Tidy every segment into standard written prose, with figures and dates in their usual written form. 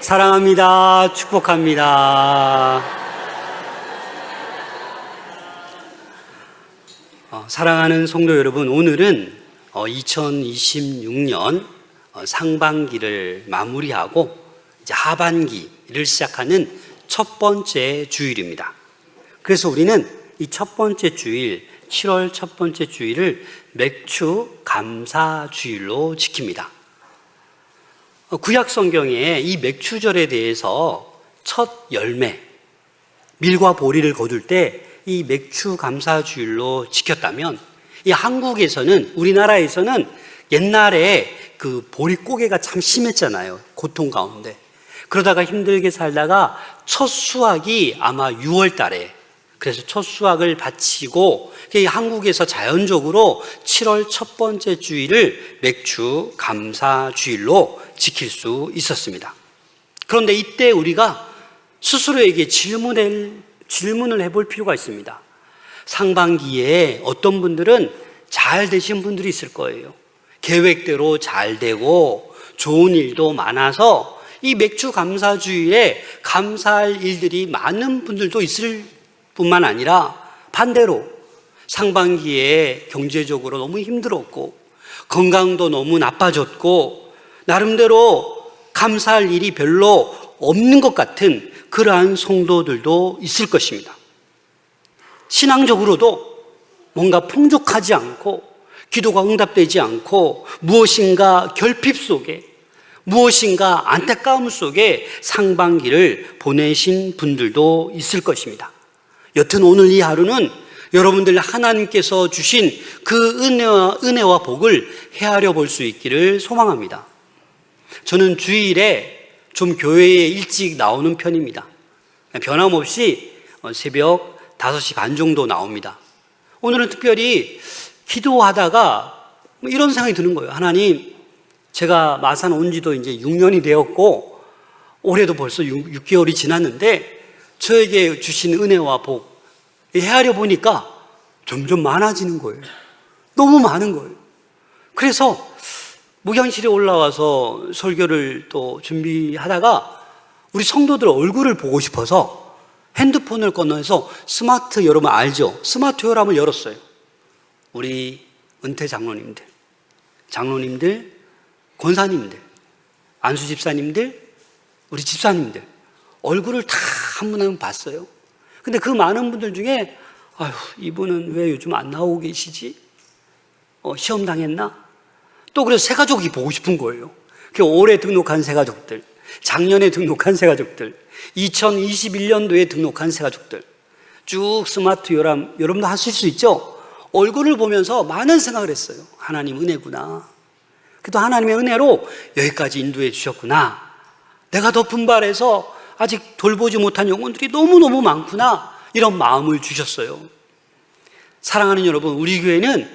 사랑합니다. 축복합니다. 사랑하는 성도 여러분, 오늘은 2026년 상반기를 마무리하고 이제 하반기를 시작하는 첫 번째 주일입니다. 그래서 우리는 이 첫 번째 주일, 7월 첫 번째 주일을 맥주 감사 주일로 지킵니다. 구약 성경에 이 맥추절에 대해서 첫 열매, 밀과 보리를 거둘 때 이 맥추 감사 주일로 지켰다면, 이 한국에서는, 우리나라에서는 옛날에 그 보릿고개가 참 심했잖아요. 고통 가운데. 그러다가 힘들게 살다가 첫 수확이 아마 6월 달에, 그래서 첫 수확을 바치고 한국에서 자연적으로 7월 첫 번째 주일을 맥추 감사 주일로 지킬 수 있었습니다. 그런데 이때 우리가 스스로에게 질문을 해볼 필요가 있습니다. 상반기에 어떤 분들은 잘 되신 분들이 있을 거예요. 계획대로 잘 되고 좋은 일도 많아서 이 맥추 감사 주일에 감사할 일들이 많은 분들도 있을 뿐만 아니라, 반대로 상반기에 경제적으로 너무 힘들었고 건강도 너무 나빠졌고 나름대로 감사할 일이 별로 없는 것 같은 그러한 성도들도 있을 것입니다. 신앙적으로도 뭔가 풍족하지 않고 기도가 응답되지 않고 무엇인가 결핍 속에, 무엇인가 안타까움 속에 상반기를 보내신 분들도 있을 것입니다. 여튼 오늘 이 하루는 여러분들 하나님께서 주신 그 은혜와 복을 헤아려 볼 수 있기를 소망합니다. 저는 주일에 좀 교회에 일찍 나오는 편입니다. 변함없이 새벽 5시 반 정도 나옵니다. 오늘은 특별히 기도하다가 이런 생각이 드는 거예요. 하나님, 제가 마산 온 지도 이제 6년이 되었고 올해도 벌써 6개월이 지났는데 저에게 주신 은혜와 복 헤아려 보니까 점점 많아지는 거예요. 너무 많은 거예요. 그래서 목양실에 올라와서 설교를 또 준비하다가 우리 성도들 얼굴을 보고 싶어서 핸드폰을 꺼내서 스마트, 여러분 알죠? 스마트 혈압을 열었어요. 우리 은퇴 장로님들, 권사님들, 안수 집사님들, 우리 집사님들 얼굴을 다 한 분 한 분 봤어요. 근데 그 많은 분들 중에 아휴, 이분은 왜 요즘 안 나오고 계시지? 시험 당했나? 또 그래서 새 가족이 보고 싶은 거예요. 올해 등록한 새 가족들, 작년에 등록한 새 가족들, 2021년도에 등록한 새 가족들 쭉 스마트 요람, 여러분도 하실 수 있죠? 얼굴을 보면서 많은 생각을 했어요. 하나님 은혜구나. 그래도 하나님의 은혜로 여기까지 인도해 주셨구나. 내가 더 분발해서 아직 돌보지 못한 영혼들이 너무너무 많구나. 이런 마음을 주셨어요. 사랑하는 여러분, 우리 교회는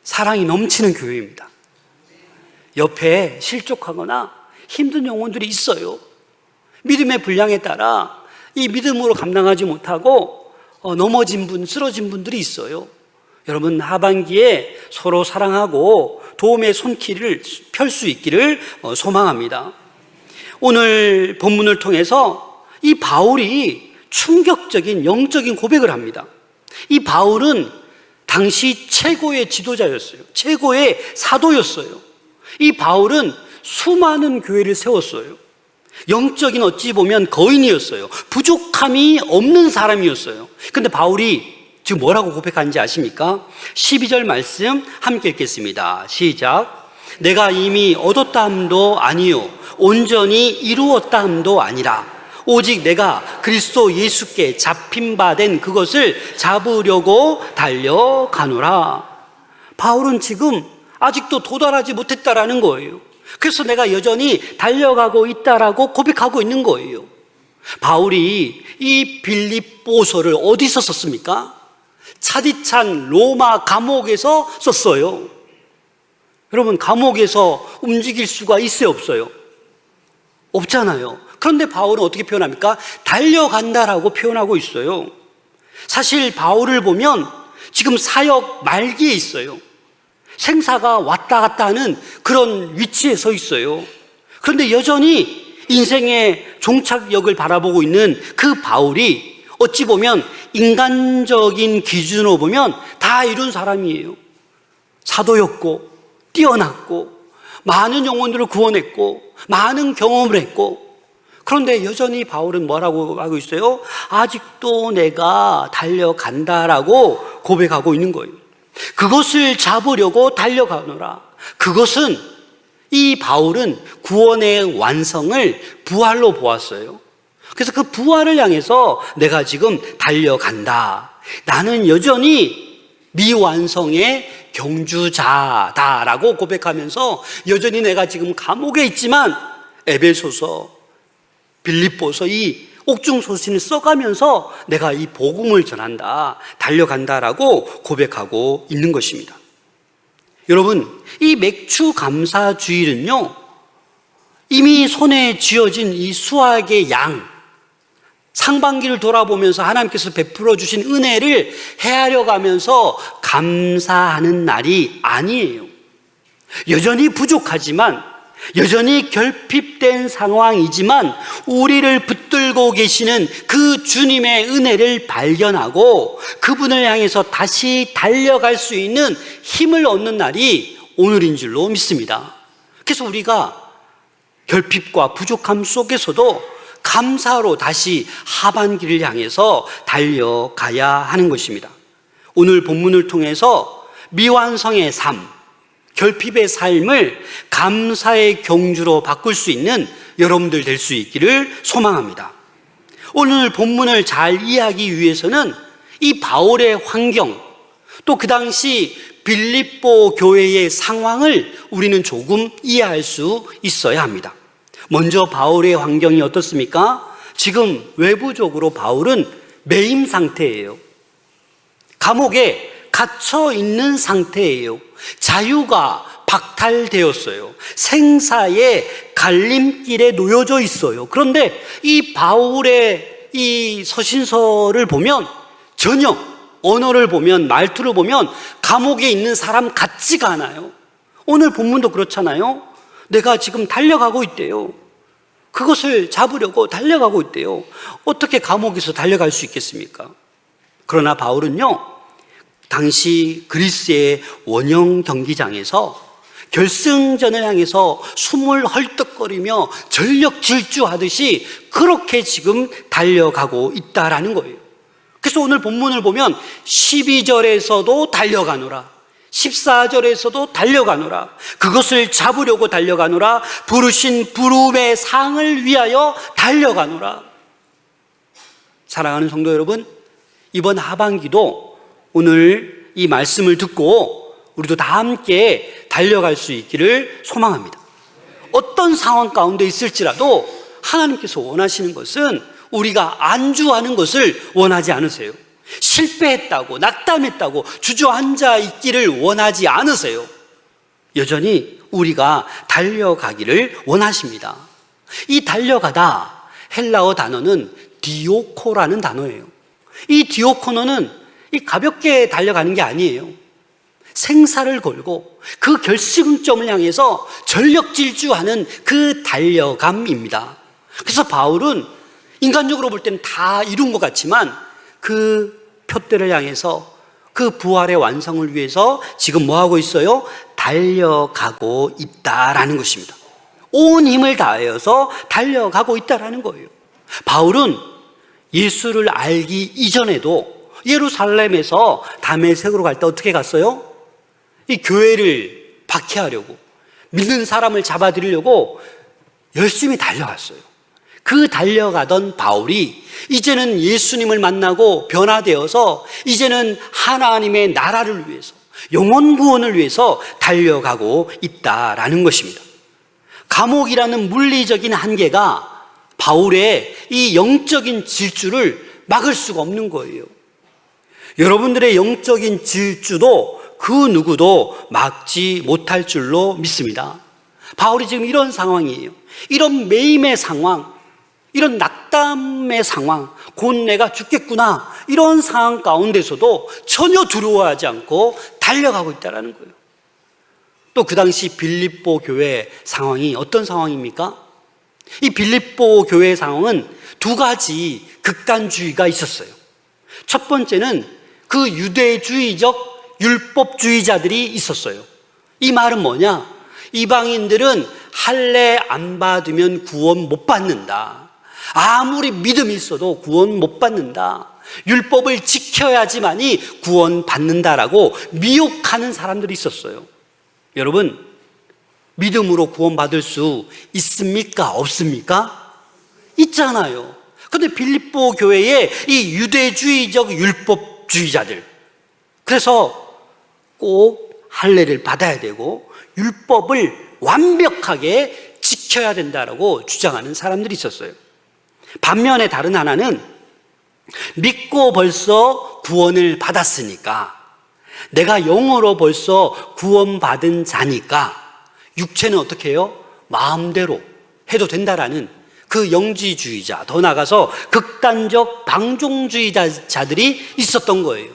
사랑이 넘치는 교회입니다. 옆에 실족하거나 힘든 영혼들이 있어요. 믿음의 분량에 따라 이 믿음으로 감당하지 못하고 넘어진 분, 쓰러진 분들이 있어요. 여러분, 하반기에 서로 사랑하고 도움의 손길을 펼 수 있기를 소망합니다. 오늘 본문을 통해서 이 바울이 충격적인 영적인 고백을 합니다. 이 바울은 당시 최고의 지도자였어요. 최고의 사도였어요. 이 바울은 수많은 교회를 세웠어요. 영적인 어찌 보면 거인이었어요. 부족함이 없는 사람이었어요. 근데 바울이 지금 뭐라고 고백하는지 아십니까? 12절 말씀 함께 읽겠습니다. 시작. 내가 이미 얻었다 함도 아니요 온전히 이루었다 함도 아니라 오직 내가 그리스도 예수께 잡힌 바 된 그것을 잡으려고 달려가노라. 바울은 지금 아직도 도달하지 못했다라는 거예요. 그래서 내가 여전히 달려가고 있다라고 고백하고 있는 거예요. 바울이 이 빌립보서를 어디서 썼습니까? 차디찬 로마 감옥에서 썼어요. 여러분, 감옥에서 움직일 수가 있어요, 없어요? 없잖아요. 그런데 바울은 어떻게 표현합니까? 달려간다라고 표현하고 있어요. 사실 바울을 보면 지금 사역 말기에 있어요. 생사가 왔다 갔다 하는 그런 위치에 서 있어요. 그런데 여전히 인생의 종착역을 바라보고 있는 그 바울이 어찌 보면 인간적인 기준으로 보면 다 이룬 사람이에요. 사도였고 뛰어났고 많은 영혼들을 구원했고 많은 경험을 했고, 그런데 여전히 바울은 뭐라고 하고 있어요? 아직도 내가 달려간다라고 고백하고 있는 거예요. 그것을 잡으려고 달려가노라. 그것은, 이 바울은 구원의 완성을 부활로 보았어요. 그래서 그 부활을 향해서 내가 지금 달려간다. 나는 여전히 미완성의 경주자다라고 고백하면서 여전히 내가 지금 감옥에 있지만 에베소서, 빌립보서 이 옥중소신을 써가면서 내가 이 복음을 전한다, 달려간다라고 고백하고 있는 것입니다. 여러분, 이 맥주 감사 주일은요, 이미 손에 쥐어진 이 수확의 양, 상반기를 돌아보면서 하나님께서 베풀어 주신 은혜를 헤아려 가면서 감사하는 날이 아니에요. 여전히 부족하지만, 여전히 결핍된 상황이지만 우리를 붙들고 계시는 그 주님의 은혜를 발견하고 그분을 향해서 다시 달려갈 수 있는 힘을 얻는 날이 오늘인 줄로 믿습니다. 그래서 우리가 결핍과 부족함 속에서도 감사로 다시 하반기를 향해서 달려가야 하는 것입니다. 오늘 본문을 통해서 미완성의 삶, 결핍의 삶을 감사의 경주로 바꿀 수 있는 여러분들 될 수 있기를 소망합니다. 오늘 본문을 잘 이해하기 위해서는 이 바울의 환경, 또 그 당시 빌립보 교회의 상황을 우리는 조금 이해할 수 있어야 합니다. 먼저 바울의 환경이 어떻습니까? 지금 외부적으로 바울은 매임 상태예요. 감옥에 갇혀 있는 상태예요. 자유가 박탈되었어요. 생사의 갈림길에 놓여져 있어요. 그런데 이 바울의 이 서신서를 보면 전혀 언어를 보면, 말투를 보면 감옥에 있는 사람 같지가 않아요. 오늘 본문도 그렇잖아요. 내가 지금 달려가고 있대요. 그것을 잡으려고 달려가고 있대요. 어떻게 감옥에서 달려갈 수 있겠습니까? 그러나 바울은요, 당시 그리스의 원형 경기장에서 결승전을 향해서 숨을 헐떡거리며 전력 질주하듯이 그렇게 지금 달려가고 있다라는 거예요. 그래서 오늘 본문을 보면 12절에서도 달려가노라, 14절에서도 달려가노라, 그것을 잡으려고 달려가노라, 부르신 부름의 상을 위하여 달려가노라. 사랑하는 성도 여러분, 이번 하반기도 오늘 이 말씀을 듣고 우리도 다 함께 달려갈 수 있기를 소망합니다. 어떤 상황 가운데 있을지라도 하나님께서 원하시는 것은 우리가 안주하는 것을 원하지 않으세요. 실패했다고, 낙담했다고 주저앉아 있기를 원하지 않으세요. 여전히 우리가 달려가기를 원하십니다. 이 달려가다, 헬라어 단어는 디오코라는 단어예요. 이 디오코노는 이 가볍게 달려가는 게 아니에요. 생사를 걸고 그 결승점을 향해서 전력 질주하는 그 달려감입니다. 그래서 바울은 인간적으로 볼 때는 다 이룬 것 같지만 그 표대를 향해서 그 부활의 완성을 위해서 지금 뭐 하고 있어요? 달려가고 있다라는 것입니다. 온 힘을 다하여서 달려가고 있다라는 거예요. 바울은 예수를 알기 이전에도 예루살렘에서 다메섹으로 갈 때 어떻게 갔어요? 이 교회를 박해하려고, 믿는 사람을 잡아들이려고 열심히 달려갔어요. 그 달려가던 바울이 이제는 예수님을 만나고 변화되어서 이제는 하나님의 나라를 위해서, 영혼 구원을 위해서 달려가고 있다라는 것입니다. 감옥이라는 물리적인 한계가 바울의 이 영적인 질주를 막을 수가 없는 거예요. 여러분들의 영적인 질주도 그 누구도 막지 못할 줄로 믿습니다. 바울이 지금 이런 상황이에요. 이런 매임의 상황, 이런 낙담의 상황, 곧 내가 죽겠구나, 이런 상황 가운데서도 전혀 두려워하지 않고 달려가고 있다는 거예요. 또 그 당시 빌립보 교회 상황이 어떤 상황입니까? 이 빌립보 교회 상황은 두 가지 극단주의가 있었어요. 첫 번째는 그 유대주의적 율법주의자들이 있었어요. 이 말은 뭐냐? 이방인들은 할례 안 받으면 구원 못 받는다. 아무리 믿음이 있어도 구원 못 받는다. 율법을 지켜야지만이 구원 받는다라고 미혹하는 사람들이 있었어요. 여러분, 믿음으로 구원 받을 수 있습니까? 없습니까? 있잖아요. 그런데 빌립보 교회의 이 유대주의적 율법주의자들, 그래서 꼭 할례를 받아야 되고 율법을 완벽하게 지켜야 된다라고 주장하는 사람들이 있었어요. 반면에 다른 하나는 믿고 벌써 구원을 받았으니까, 내가 영으로 벌써 구원받은 자니까 육체는 어떻게 해요? 마음대로 해도 된다라는 그 영지주의자, 더 나아가서 극단적 방종주의자들이 있었던 거예요.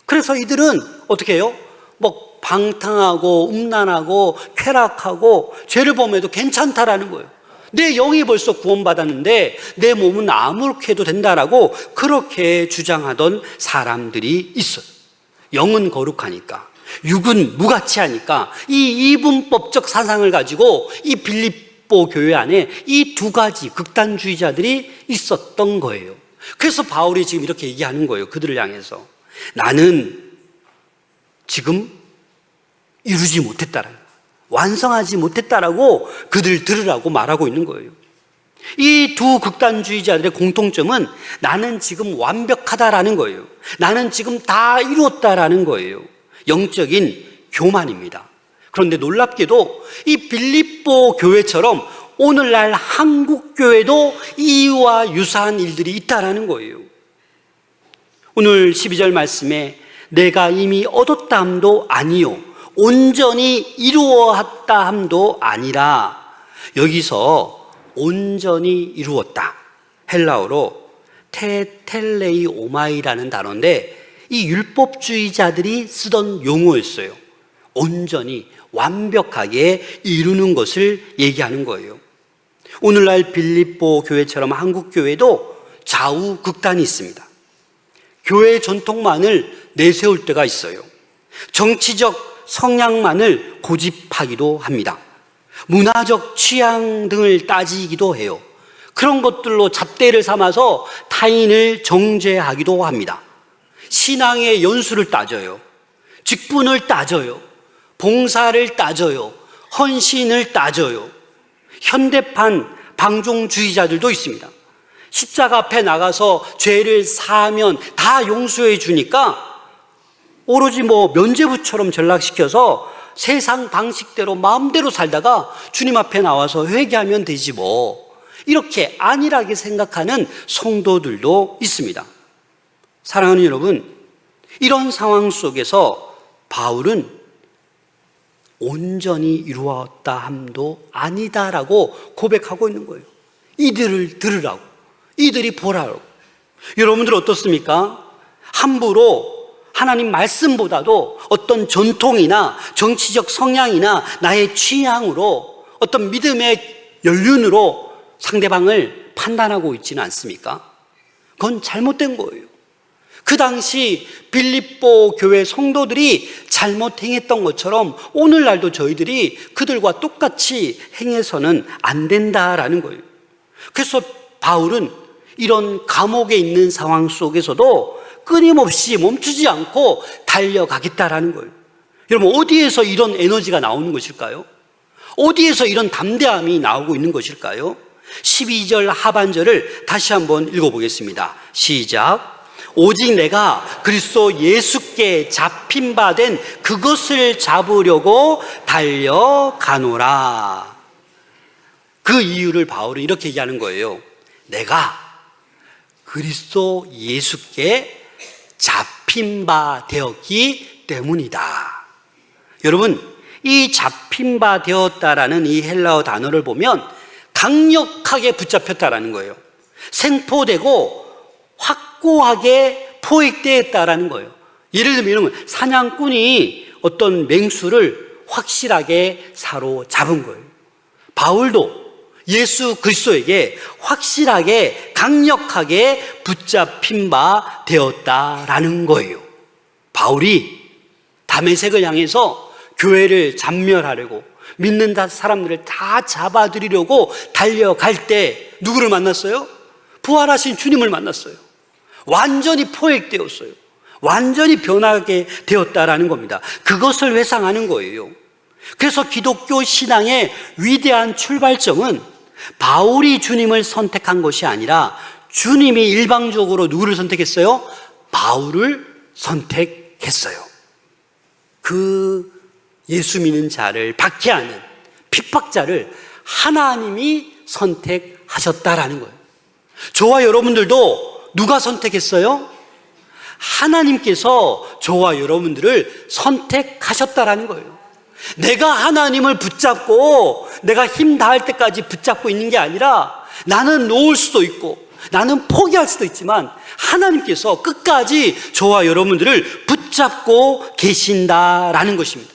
그래서 이들은 어떻게 해요? 뭐 방탕하고 음란하고 쾌락하고 죄를 범해도 괜찮다라는 거예요. 내 영이 벌써 구원받았는데 내 몸은 아무렇게 해도 된다라고 그렇게 주장하던 사람들이 있어요. 영은 거룩하니까, 육은 무가치하니까 이 이분법적 사상을 가지고 이 빌립보 교회 안에 이 두 가지 극단주의자들이 있었던 거예요. 그래서 바울이 지금 이렇게 얘기하는 거예요. 그들을 향해서 나는 지금 이루지 못했다라는, 완성하지 못했다라고 그들 들으라고 말하고 있는 거예요. 이 두 극단주의자들의 공통점은 나는 지금 완벽하다라는 거예요. 나는 지금 다 이루었다라는 거예요. 영적인 교만입니다. 그런데 놀랍게도 이 빌립보 교회처럼 오늘날 한국 교회도 이와 유사한 일들이 있다라는 거예요. 오늘 12절 말씀에 내가 이미 얻었다 함도 아니요 온전히 이루었다 함도 아니라, 여기서 온전히 이루었다, 헬라어로 테텔레이 오마이라는 단어인데 이 율법주의자들이 쓰던 용어였어요. 온전히 완벽하게 이루는 것을 얘기하는 거예요. 오늘날 빌립보 교회처럼 한국 교회도 좌우 극단이 있습니다. 교회 전통만을 내세울 때가 있어요. 정치적 성향만을 고집하기도 합니다. 문화적 취향 등을 따지기도 해요. 그런 것들로 잣대를 삼아서 타인을 정죄하기도 합니다. 신앙의 연수를 따져요. 직분을 따져요. 봉사를 따져요. 헌신을 따져요. 현대판 방종주의자들도 있습니다. 십자가 앞에 나가서 죄를 사하면 다 용서해 주니까 오로지 뭐 면죄부처럼 전락시켜서 세상 방식대로 마음대로 살다가 주님 앞에 나와서 회개하면 되지 뭐, 이렇게 안일하게 생각하는 성도들도 있습니다. 사랑하는 여러분, 이런 상황 속에서 바울은 온전히 이루었다 함도 아니다라고 고백하고 있는 거예요. 이들을 들으라고, 이들이 보라고. 여러분들 어떻습니까? 함부로 하나님 말씀보다도 어떤 전통이나 정치적 성향이나 나의 취향으로 어떤 믿음의 연륜으로 상대방을 판단하고 있지는 않습니까? 그건 잘못된 거예요. 그 당시 빌립보 교회 성도들이 잘못 행했던 것처럼 오늘날도 저희들이 그들과 똑같이 행해서는 안 된다라는 거예요. 그래서 바울은 이런 감옥에 있는 상황 속에서도 끊임없이 멈추지 않고 달려가겠다라는 거예요. 여러분, 어디에서 이런 에너지가 나오는 것일까요? 어디에서 이런 담대함이 나오고 있는 것일까요? 12절 하반절을 다시 한번 읽어보겠습니다. 시작. 오직 내가 그리스도 예수께 잡힌 바 된 그것을 잡으려고 달려가노라. 그 이유를 바울은 이렇게 얘기하는 거예요. 내가 그리스도 예수께 잡힌 바 되었기 때문이다. 여러분, 이 잡힌 바 되었다라는 이 헬라어 단어를 보면 강력하게 붙잡혔다라는 거예요. 생포되고 확고하게 포획되었다라는 거예요. 예를 들면 사냥꾼이 어떤 맹수를 확실하게 사로잡은 거예요. 바울도 예수 그리스도에게 확실하게 강력하게 붙잡힌 바 되었다라는 거예요. 바울이 다메섹을 향해서 교회를 잔멸하려고 믿는 사람들을 다 잡아들이려고 달려갈 때 누구를 만났어요? 부활하신 주님을 만났어요. 완전히 포획되었어요. 완전히 변하게 되었다라는 겁니다. 그것을 회상하는 거예요. 그래서 기독교 신앙의 위대한 출발점은 바울이 주님을 선택한 것이 아니라 주님이 일방적으로 누구를 선택했어요? 바울을 선택했어요. 그 예수 믿는 자를 박해하는 핍박자를 하나님이 선택하셨다라는 거예요. 저와 여러분들도 누가 선택했어요? 하나님께서 저와 여러분들을 선택하셨다라는 거예요. 내가 하나님을 붙잡고 내가 힘 다할 때까지 붙잡고 있는 게 아니라 나는 놓을 수도 있고 나는 포기할 수도 있지만 하나님께서 끝까지 저와 여러분들을 붙잡고 계신다라는 것입니다.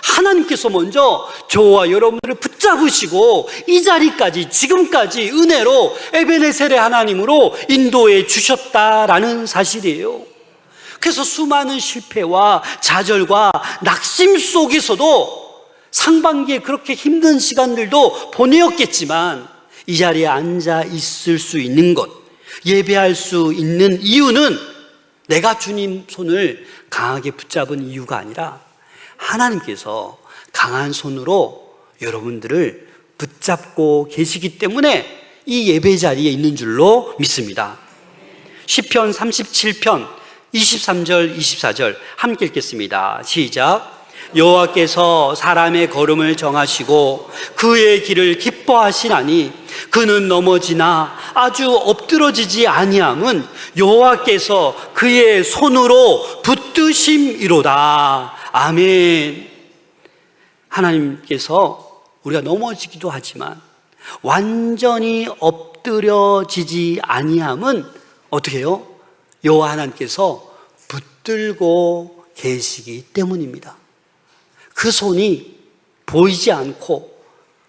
하나님께서 먼저 저와 여러분들을 붙잡으시고 이 자리까지 지금까지 은혜로 에베네셀의 하나님으로 인도해 주셨다라는 사실이에요. 그래서 수많은 실패와 좌절과 낙심 속에서도 상반기에 그렇게 힘든 시간들도 보내었겠지만 이 자리에 앉아 있을 수 있는 것, 예배할 수 있는 이유는 내가 주님 손을 강하게 붙잡은 이유가 아니라 하나님께서 강한 손으로 여러분들을 붙잡고 계시기 때문에 이 예배 자리에 있는 줄로 믿습니다. 시편 37편 23절 24절 함께 읽겠습니다. 시작. 여호와께서 사람의 걸음을 정하시고 그의 길을 기뻐하시나니 그는 넘어지나 아주 엎드러지지 아니함은 여호와께서 그의 손으로 붙드심이로다. 아멘. 하나님께서 우리가 넘어지기도 하지만 완전히 엎드려지지 아니함은 어떻게 해요? 여호와 하나님께서 붙들고 계시기 때문입니다. 그 손이 보이지 않고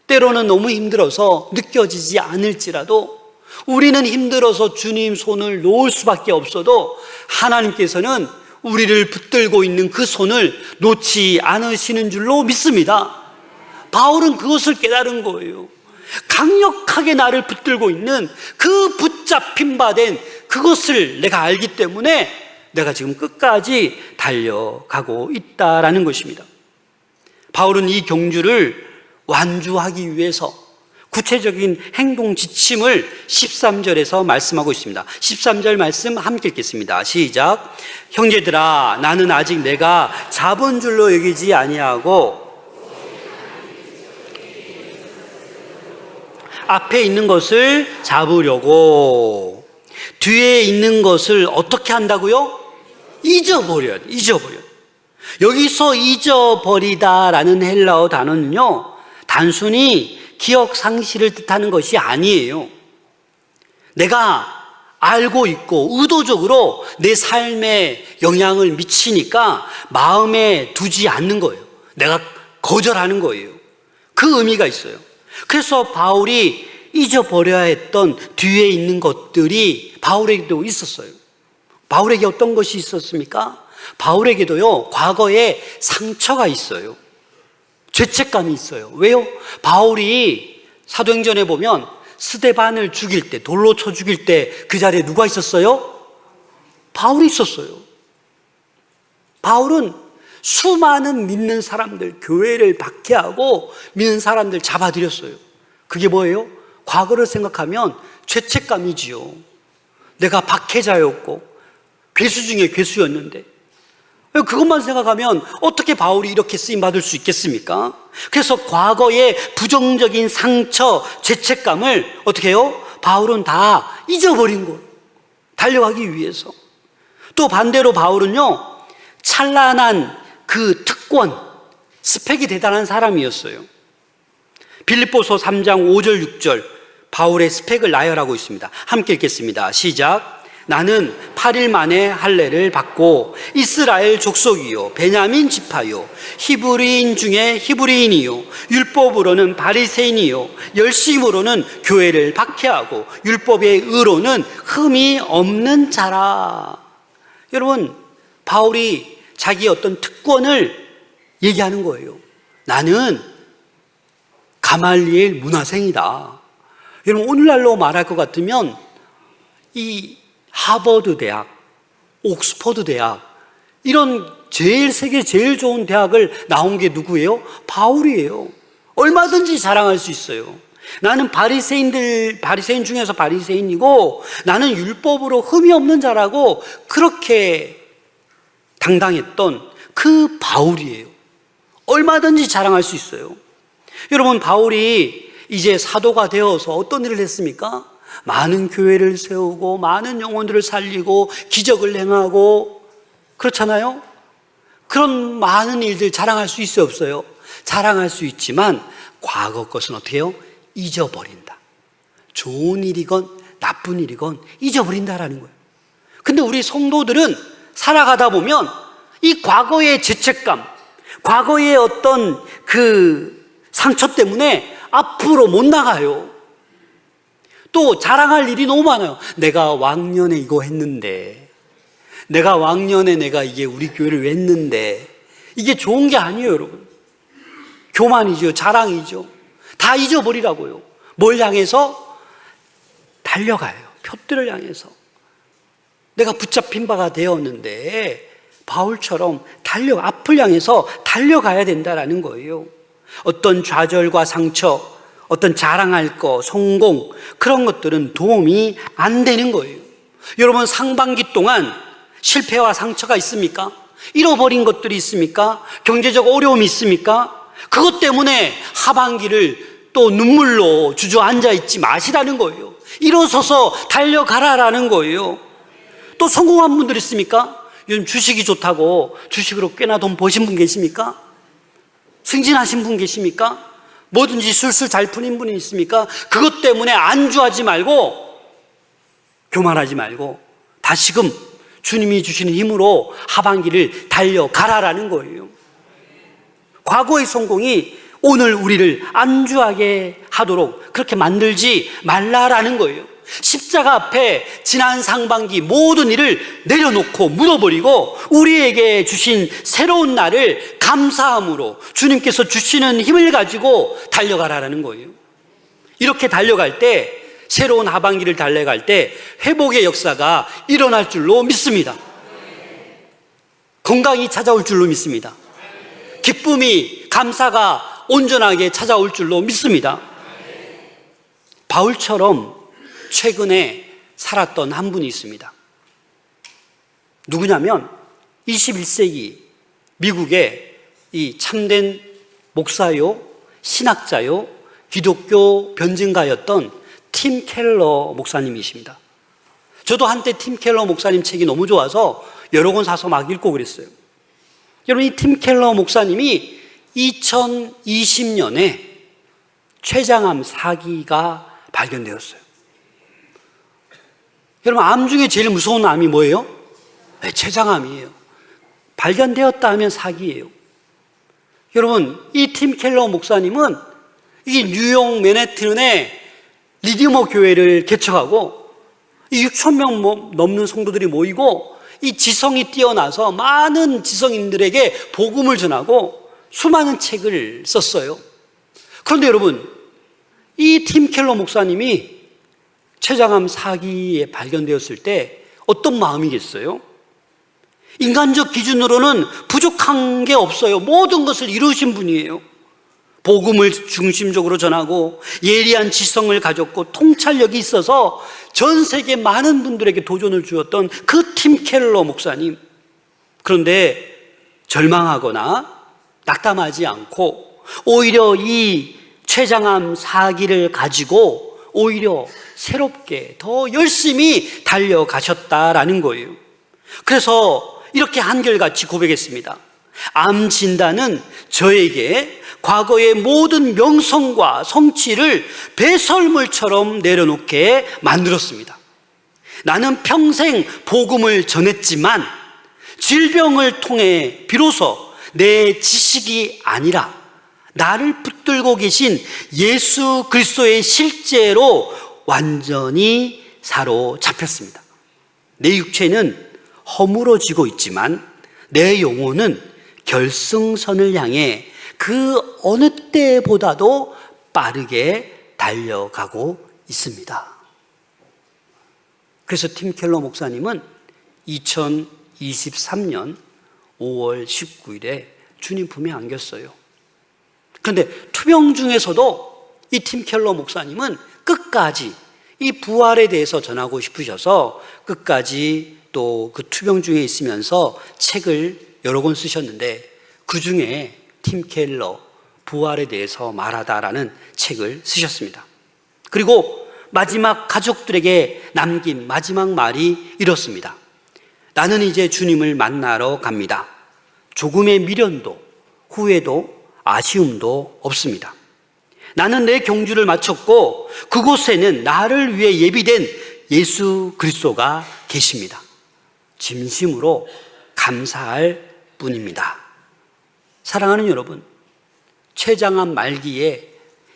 때로는 너무 힘들어서 느껴지지 않을지라도 우리는 힘들어서 주님 손을 놓을 수밖에 없어도 하나님께서는 우리를 붙들고 있는 그 손을 놓지 않으시는 줄로 믿습니다. 바울은 그것을 깨달은 거예요. 강력하게 나를 붙들고 있는 그 붙잡힌 바 된 그것을 내가 알기 때문에 내가 지금 끝까지 달려가고 있다라는 것입니다. 바울은 이 경주를 완주하기 위해서 구체적인 행동 지침을 13절에서 말씀하고 있습니다. 13절 말씀 함께 읽겠습니다. 시작. 형제들아, 나는 아직 내가 잡은 줄로 여기지 아니하고 앞에 있는 것을 잡으려고 뒤에 있는 것을 어떻게 한다고요? 잊어버려. 여기서 잊어버리다라는 헬라어 단어는요, 단순히 기억 상실을 뜻하는 것이 아니에요. 내가 알고 있고 의도적으로 내 삶에 영향을 미치니까 마음에 두지 않는 거예요. 내가 거절하는 거예요. 그 의미가 있어요. 그래서 바울이 잊어버려야 했던 뒤에 있는 것들이 바울에게도 있었어요. 바울에게 어떤 것이 있었습니까? 바울에게도요, 과거에 상처가 있어요. 죄책감이 있어요. 왜요? 바울이 사도행전에 보면 스데반을 죽일 때, 돌로 쳐 죽일 때 그 자리에 누가 있었어요? 바울이 있었어요. 바울은 수많은 믿는 사람들, 교회를 박해하고 믿는 사람들 잡아들였어요. 그게 뭐예요? 과거를 생각하면 죄책감이지요. 내가 박해자였고 괴수 중에 괴수였는데 그것만 생각하면 어떻게 바울이 이렇게 쓰임받을 수 있겠습니까? 그래서 과거의 부정적인 상처, 죄책감을 어떻게 해요? 바울은 다 잊어버린 거예요. 달려가기 위해서. 또 반대로 바울은요, 찬란한 그 특권, 스펙이 대단한 사람이었어요. 빌립보서 3장 5절 6절 바울의 스펙을 나열하고 있습니다. 함께 읽겠습니다. 시작. 나는 8일 만에 할례를 받고 이스라엘 족속이요 베냐민 지파요 히브리인 중에 히브리인이요 율법으로는 바리새인이요 열심으로는 교회를 박해하고 율법의 의로는 흠이 없는 자라. 여러분, 바울이 자기 어떤 특권을 얘기하는 거예요. 나는 가말리엘 문화생이다. 여러분, 오늘날로 말할 것 같으면 이 하버드 대학, 옥스퍼드 대학, 이런 세계 제일 좋은 대학을 나온 게 누구예요? 바울이에요. 얼마든지 자랑할 수 있어요. 나는 바리새인 중에서 바리새인이고 나는 율법으로 흠이 없는 자라고 그렇게 당당했던 그 바울이에요. 얼마든지 자랑할 수 있어요. 여러분, 바울이 이제 사도가 되어서 어떤 일을 했습니까? 많은 교회를 세우고 많은 영혼들을 살리고 기적을 행하고 그렇잖아요. 그런 많은 일들 자랑할 수 있어요, 없어요? 자랑할 수 있지만 과거 것은 어떻게 해요? 잊어버린다. 좋은 일이건 나쁜 일이건 잊어버린다라는 거예요. 근데 우리 성도들은 살아가다 보면 이 과거의 죄책감, 과거의 어떤 그 상처 때문에 앞으로 못 나가요. 또 자랑할 일이 너무 많아요. 내가 왕년에 이거 했는데, 내가 왕년에 내가 이게 우리 교회를 했는데, 이게 좋은 게 아니에요, 여러분. 교만이죠, 자랑이죠. 다 잊어버리라고요. 뭘 향해서? 달려가요. 표대를 향해서. 내가 붙잡힌 바가 되었는데 바울처럼 앞을 향해서 달려가야 된다라는 거예요. 어떤 좌절과 상처, 어떤 자랑할 거, 성공, 그런 것들은 도움이 안 되는 거예요. 여러분, 상반기 동안 실패와 상처가 있습니까? 잃어버린 것들이 있습니까? 경제적 어려움이 있습니까? 그것 때문에 하반기를 또 눈물로 주저앉아 있지 마시라는 거예요. 일어서서 달려가라라는 거예요. 또 성공한 분들 있습니까? 요즘 주식이 좋다고 주식으로 꽤나 돈 버신 분 계십니까? 승진하신 분 계십니까? 뭐든지 술술 잘 풀린 분이 있습니까? 그것 때문에 안주하지 말고 교만하지 말고 다시금 주님이 주시는 힘으로 하반기를 달려가라라는 거예요. 과거의 성공이 오늘 우리를 안주하게 하도록 그렇게 만들지 말라라는 거예요. 십자가 앞에 지난 상반기 모든 일을 내려놓고 묻어버리고 우리에게 주신 새로운 날을 감사함으로 주님께서 주시는 힘을 가지고 달려가라는 거예요. 이렇게 달려갈 때, 새로운 하반기를 달려갈 때 회복의 역사가 일어날 줄로 믿습니다. 건강이 찾아올 줄로 믿습니다. 기쁨이, 감사가 온전하게 찾아올 줄로 믿습니다. 바울처럼 최근에 살았던 한 분이 있습니다. 누구냐면 21세기 미국의 이 참된 목사요, 신학자요, 기독교 변증가였던 팀 켈러 목사님이십니다. 저도 한때 팀 켈러 목사님 책이 너무 좋아서 여러 권 사서 막 읽고 그랬어요. 여러분, 이 팀 켈러 목사님이 2020년에 췌장암 4기가 발견되었어요. 여러분, 암 중에 제일 무서운 암이 뭐예요? 네, 췌장암이에요. 발견되었다 하면 4기예요. 여러분, 이 팀 켈러 목사님은 이 뉴욕 맨해튼에 리디머 교회를 개척하고 6,000명 넘는 성도들이 모이고 이 지성이 뛰어나서 많은 지성인들에게 복음을 전하고 수많은 책을 썼어요. 그런데 여러분, 이 팀 켈러 목사님이 췌장암 4기에 발견되었을 때 어떤 마음이겠어요? 인간적 기준으로는 부족한 게 없어요. 모든 것을 이루신 분이에요. 복음을 중심적으로 전하고 예리한 지성을 가졌고 통찰력이 있어서 전 세계 많은 분들에게 도전을 주었던 그 팀 켈러 목사님. 그런데 절망하거나 낙담하지 않고 오히려 이 췌장암 4기를 가지고 오히려 새롭게 더 열심히 달려가셨다라는 거예요. 그래서 이렇게 한결같이 고백했습니다. 암 진단은 저에게 과거의 모든 명성과 성취를 배설물처럼 내려놓게 만들었습니다. 나는 평생 복음을 전했지만 질병을 통해 비로소 내 지식이 아니라 나를 붙들고 계신 예수 그리스도의 실제로 완전히 사로잡혔습니다. 내 육체는 허물어지고 있지만 내 영혼은 결승선을 향해 그 어느 때보다도 빠르게 달려가고 있습니다. 그래서 팀 켈러 목사님은 2023년 5월 19일에 주님 품에 안겼어요. 그런데 투병 중에서도 이 팀 켈러 목사님은 끝까지 이 부활에 대해서 전하고 싶으셔서 끝까지 또 그 투병 중에 있으면서 책을 여러 권 쓰셨는데 그 중에 팀 켈러 부활에 대해서 말하다라는 책을 쓰셨습니다. 그리고 마지막 가족들에게 남긴 마지막 말이 이렇습니다. 나는 이제 주님을 만나러 갑니다. 조금의 미련도 후회도 아쉬움도 없습니다. 나는 내 경주를 마쳤고 그곳에는 나를 위해 예비된 예수 그리스도가 계십니다. 진심으로 감사할 뿐입니다. 사랑하는 여러분, 췌장암 말기에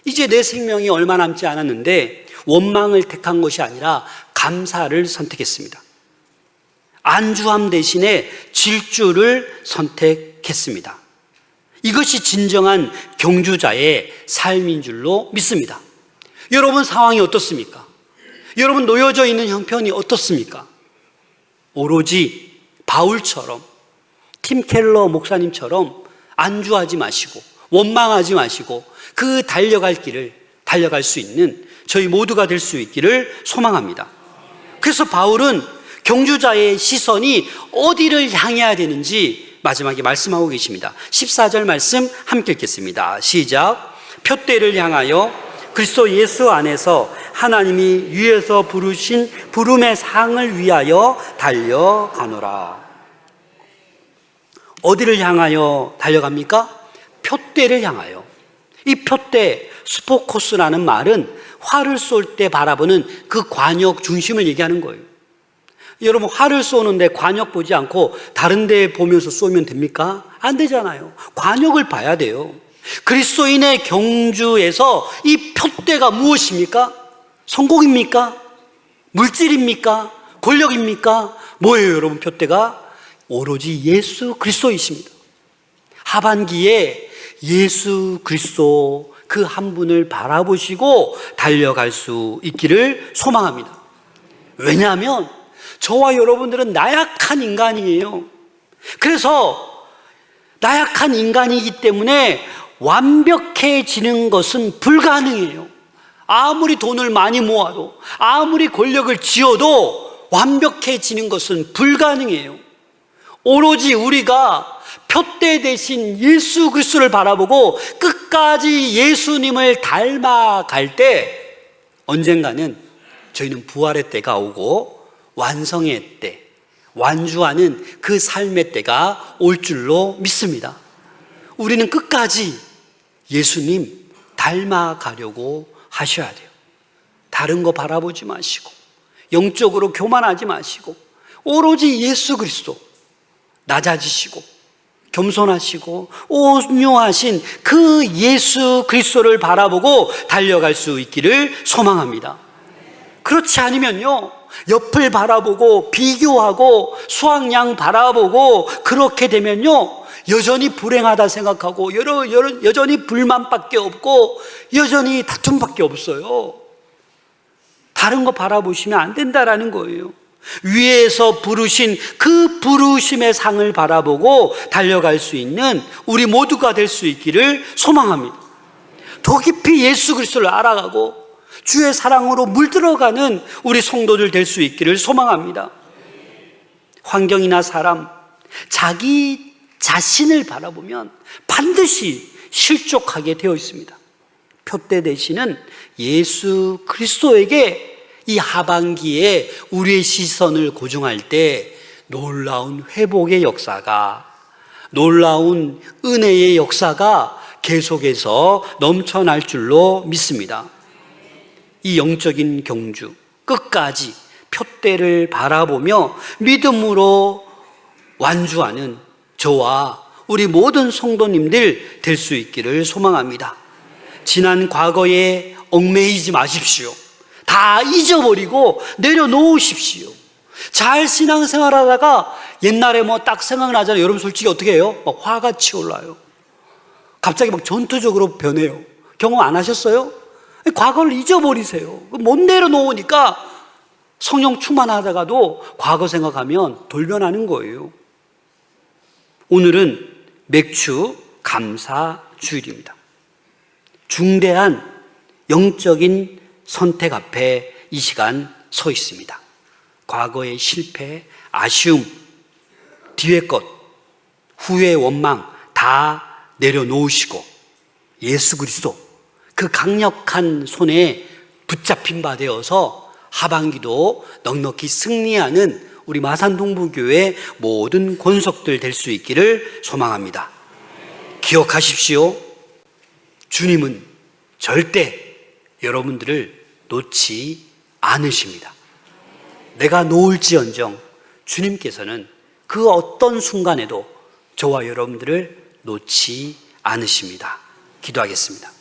이제 내 생명이 얼마 남지 않았는데 원망을 택한 것이 아니라 감사를 선택했습니다. 안주함 대신에 질주를 선택했습니다. 이것이 진정한 경주자의 삶인 줄로 믿습니다. 여러분 상황이 어떻습니까? 여러분 놓여져 있는 형편이 어떻습니까? 오로지 바울처럼 팀 켈러 목사님처럼 안주하지 마시고 원망하지 마시고 그 달려갈 길을 달려갈 수 있는 저희 모두가 될 수 있기를 소망합니다. 그래서 바울은 경주자의 시선이 어디를 향해야 되는지 마지막에 말씀하고 계십니다. 14절 말씀 함께 읽겠습니다. 시작. 표대를 향하여 그리스도 예수 안에서 하나님이 위에서 부르신 부름의 상을 위하여 달려가노라. 어디를 향하여 달려갑니까? 표대를 향하여. 이 표대, 스포코스라는 말은 활을 쏠 때 바라보는 그 관역 중심을 얘기하는 거예요. 여러분 활을 쏘는데 관역 보지 않고 다른 데 보면서 쏘면 됩니까? 안 되잖아요. 관역을 봐야 돼요. 그리스도인의 경주에서 이 표대가 무엇입니까? 성공입니까? 물질입니까? 권력입니까? 뭐예요 여러분 표대가? 오로지 예수 그리스도이십니다. 하반기에 예수 그리스도 그 한 분을 바라보시고 달려갈 수 있기를 소망합니다. 왜냐하면 저와 여러분들은 나약한 인간이에요. 그래서 나약한 인간이기 때문에 완벽해지는 것은 불가능해요. 아무리 돈을 많이 모아도 아무리 권력을 쥐어도 완벽해지는 것은 불가능해요. 오로지 우리가 표대 대신 예수 그리스도를 바라보고 끝까지 예수님을 닮아갈 때 언젠가는 저희는 부활의 때가 오고 완성의 때, 완주하는 그 삶의 때가 올 줄로 믿습니다. 우리는 끝까지 예수님 닮아가려고 하셔야 돼요. 다른 거 바라보지 마시고 영적으로 교만하지 마시고 오로지 예수 그리스도 낮아지시고 겸손하시고 온유하신 그 예수 그리스도를 바라보고 달려갈 수 있기를 소망합니다. 그렇지 않으면요 옆을 바라보고 비교하고 수확량 바라보고 그렇게 되면요 여전히 불행하다 생각하고 여전히 불만밖에 없고 여전히 다툼밖에 없어요. 다른 거 바라보시면 안 된다라는 거예요. 위에서 부르신 그 부르심의 상을 바라보고 달려갈 수 있는 우리 모두가 될 수 있기를 소망합니다. 더 깊이 예수 그리스도를 알아가고 주의 사랑으로 물들어가는 우리 성도들 될 수 있기를 소망합니다. 환경이나 사람, 자기 자신을 바라보면 반드시 실족하게 되어 있습니다. 표대 대신은 예수 그리스도에게 이 하반기에 우리의 시선을 고정할 때 놀라운 회복의 역사가, 놀라운 은혜의 역사가 계속해서 넘쳐날 줄로 믿습니다. 이 영적인 경주 끝까지 표대를 바라보며 믿음으로 완주하는 저와 우리 모든 성도님들 될 수 있기를 소망합니다. 지난 과거에 얽매이지 마십시오. 다 잊어버리고 내려놓으십시오. 잘 신앙생활 하다가 옛날에 뭐 딱 생각나잖아요. 여러분 솔직히 어떻게 해요? 막 화가 치올라요. 갑자기 막 전투적으로 변해요. 경험 안 하셨어요? 과거를 잊어버리세요. 못 내려놓으니까 성령 충만하다가도 과거 생각하면 돌변하는 거예요. 오늘은 맥주 감사 주일입니다. 중대한 영적인 선택 앞에 이 시간 서 있습니다. 과거의 실패, 아쉬움, 뒤에 것, 후의 원망 다 내려놓으시고 예수 그리스도 그 강력한 손에 붙잡힌 바 되어서 하반기도 넉넉히 승리하는 우리 마산동부교회 모든 권속들 될 수 있기를 소망합니다. 기억하십시오. 주님은 절대 여러분들을 놓지 않으십니다. 내가 놓을지언정 주님께서는 그 어떤 순간에도 저와 여러분들을 놓지 않으십니다. 기도하겠습니다.